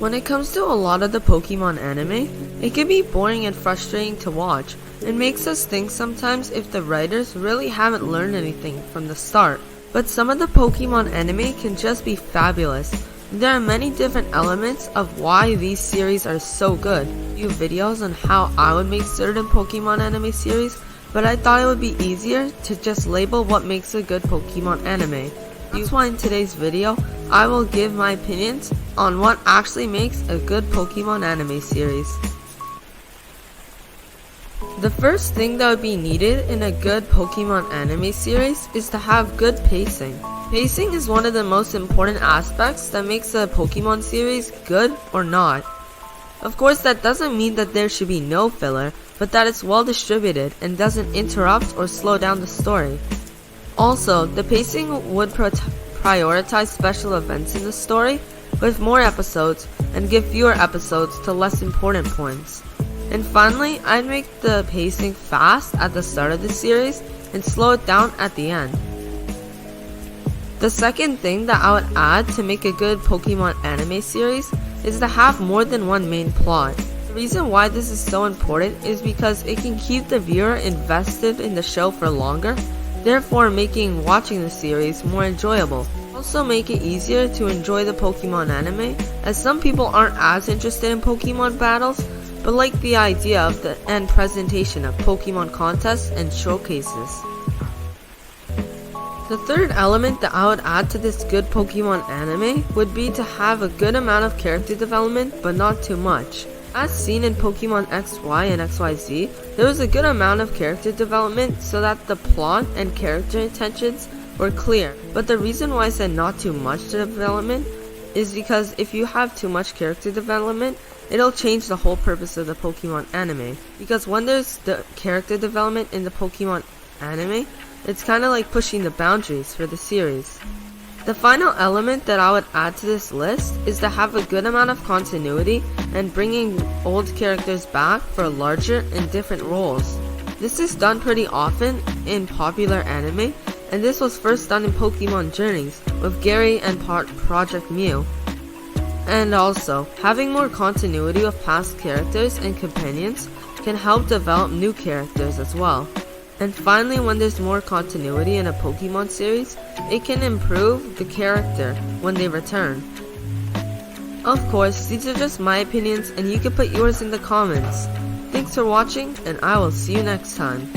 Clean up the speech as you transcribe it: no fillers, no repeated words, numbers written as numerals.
When it comes to a lot of the Pokemon anime, it can be boring and frustrating to watch, and makes us think sometimes if the writers really haven't learned anything from the start. But some of the Pokemon anime can just be fabulous. There are many different elements of why these series are so good. I do videos on how I would make certain Pokemon anime series, but I thought it would be easier to just label what makes a good Pokemon anime. That's why in today's video, I will give my opinions on what actually makes a good Pokemon anime series. The first thing that would be needed in a good Pokemon anime series is to have good pacing. Pacing is one of the most important aspects that makes a Pokemon series good or not. Of course, that doesn't mean that there should be no filler, but that it's well distributed and doesn't interrupt or slow down the story. Also, the pacing would prioritize special events in the story with more episodes and give fewer episodes to less important points. And finally, I'd make the pacing fast at the start of the series and slow it down at the end. The second thing that I would add to make a good Pokemon anime series is to have more than one main plot. The reason why this is so important is because it can keep the viewer invested in the show for longer, therefore making watching the series more enjoyable. Also make it easier to enjoy the Pokemon anime, as some people aren't as interested in Pokemon battles, but like the idea of the end presentation of Pokemon contests and showcases. The third element that I would add to this good Pokemon anime would be to have a good amount of character development, but not too much. As seen in Pokemon XY and XYZ, there was a good amount of character development so that the plot and character intentions were clear. But the reason why I said not too much development is because if you have too much character development, it'll change the whole purpose of the Pokemon anime. Because when there's the character development in the Pokemon anime, it's kinda like pushing the boundaries for the series. The final element that I would add to this list is to have a good amount of continuity and bringing old characters back for larger and different roles. This is done pretty often in popular anime, and this was first done in Pokemon Journeys with Gary and Project Mew. And also, having more continuity of past characters and companions can help develop new characters as well. And finally, when there's more continuity in a Pokemon series, it can improve the character when they return. Of course, these are just my opinions and you can put yours in the comments. Thanks for watching, and I will see you next time.